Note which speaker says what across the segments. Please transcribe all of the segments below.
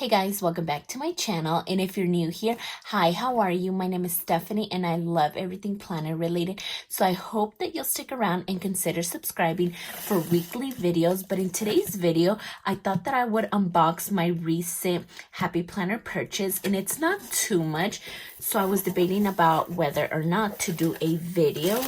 Speaker 1: Hey guys, welcome back to my channel, and if you're new here, hi, how are you? My name is Stephany and I love everything planner related, so I hope that you'll stick around and consider subscribing for weekly videos. But in today's video, I thought that I would unbox my recent Happy Planner purchase, and it's not too much, so I was debating about whether or not to do a video.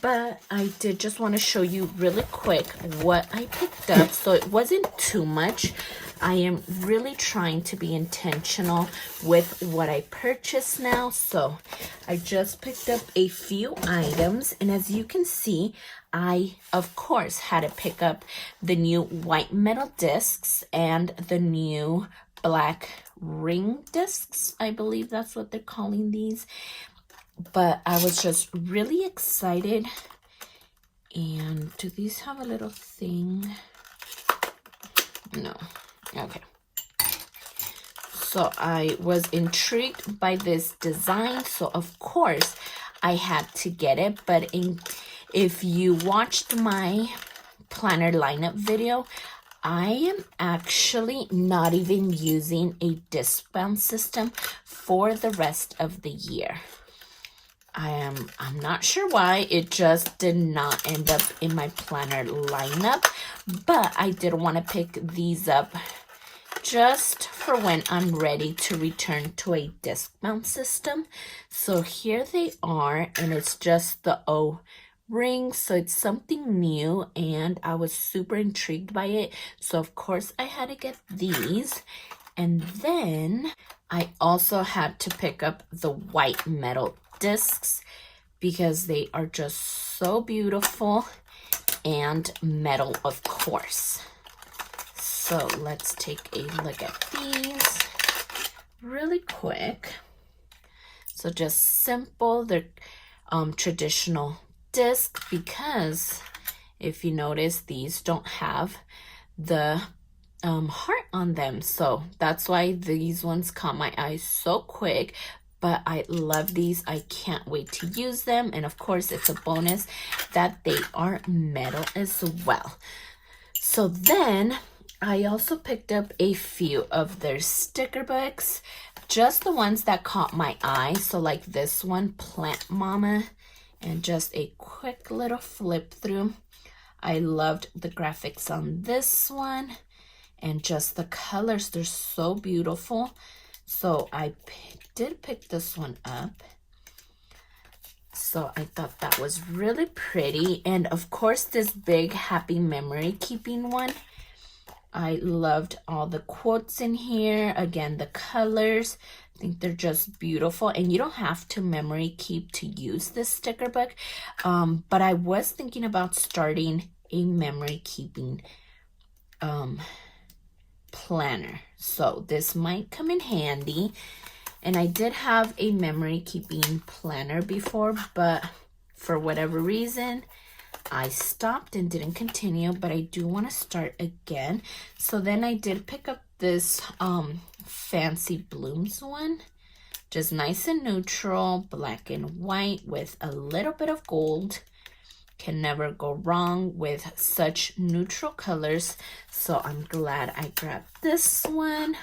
Speaker 1: But I did just want to show you really quick what I picked up. So it wasn't too much. I am really trying to be intentional with what I purchased now. So I just picked up a few items. And as you can see, I, of course, had to pick up the new white metal discs and the new black ring discs. I believe that's what they're calling these. But I was just really excited. And do these have a little thing? No. Okay. So I was intrigued by this design. So of course I had to get it. But if you watched my planner lineup video, I am actually not even using a disc bound system for the rest of the year. I'm not sure why. It just did not end up in my planner lineup, but I did want to pick these up just for when I'm ready to return to a disc mount system. So here they are, and it's just the O-ring, so it's something new, and I was super intrigued by it. So of course I had to get these. And then I also had to pick up the white metal discs because they are just so beautiful, and metal, of course. So let's take a look at these really quick. So just simple, they're traditional disc, because if you notice, these don't have the heart on them, so that's why these ones caught my eye so quick. But I love these. I can't wait to use them. And of course, it's a bonus that they are metal as well. So then I also picked up a few of their sticker books, just the ones that caught my eye. So like this one, Plant Mama, and just a quick little flip through. I loved the graphics on this one, and just the colors, they're so beautiful. So I did pick this one up. So I thought that was really pretty. And of course, this big happy memory keeping one. I loved all the quotes in here. Again, the colors, I think they're just beautiful. And you don't have to memory keep to use this sticker book. But I was thinking about starting a memory keeping planner. So this might come in handy. And I did have a memory keeping planner before, but for whatever reason, I stopped and didn't continue, but I do want to start again. So then I did pick up this Fancy Blooms one, just nice and neutral, black and white with a little bit of gold. Can never go wrong with such neutral colors. So I'm glad I grabbed this one.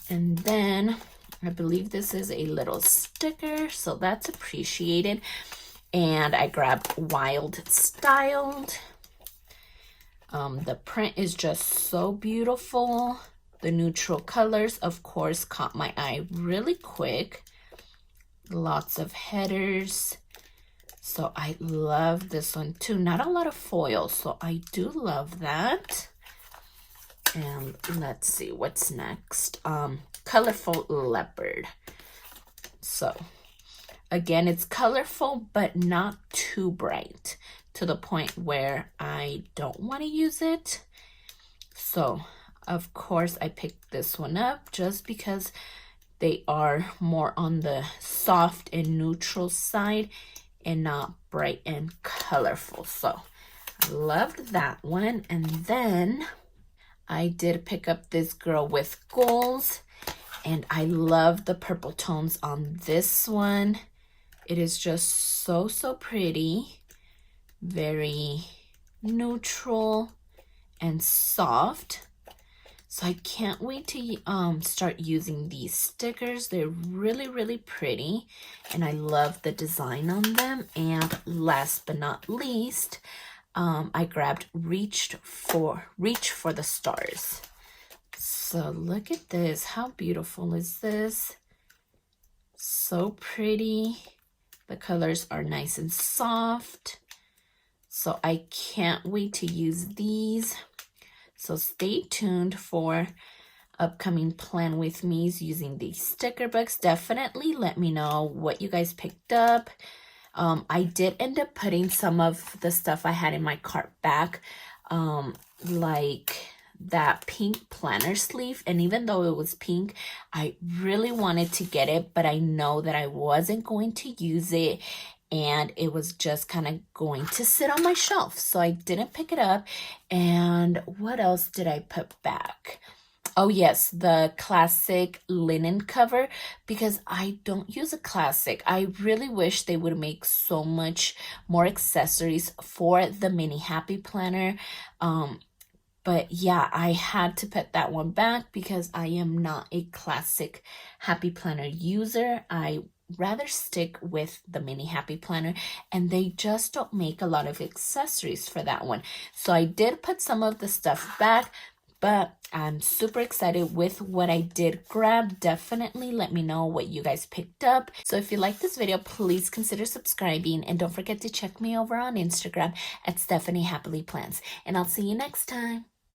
Speaker 1: And then I believe this is a little sticker, so that's appreciated. And I grabbed Wild Styled. The print is just so beautiful. The neutral colors, of course, caught my eye really quick. Lots of headers. So I love this one too. Not a lot of foil, so I do love that. And let's see what's next. Colorful Leopard. So again, it's colorful, but not too bright to the point where I don't want to use it. So of course I picked this one up just because they are more on the soft and neutral side and not bright and colorful. So I loved that one. And then I did pick up this Girl with Goals, and I love the purple tones on this one. It is just so pretty, very neutral and soft. So I can't wait to start using these stickers. They're really, really pretty, and I love the design on them. And last but not least, I grabbed Reach for the Stars. So look at this. How beautiful is this? So pretty. The colors are nice and soft. So I can't wait to use these. So stay tuned for upcoming plan with me's using these sticker books. Definitely let me know what you guys picked up. I did end up putting some of the stuff I had in my cart back, like that pink planner sleeve. And even though it was pink, I really wanted to get it, but I know that I wasn't going to use it, and it was just kind of going to sit on my shelf. So I didn't pick it up. And what else did I put back? Oh yes, the classic linen cover, because I don't use a classic. I really wish they would make so much more accessories for the mini happy planner. But yeah, I had to put that one back because I am not a classic happy planner user. I rather stick with the mini happy planner, and they just don't make a lot of accessories for that one. So I did put some of the stuff back, but I'm super excited with what I did grab. Definitely let me know what you guys picked up. So if you like this video, please consider subscribing, and don't forget to check me over on Instagram at stephanyhappilyplans. And I'll see you next time.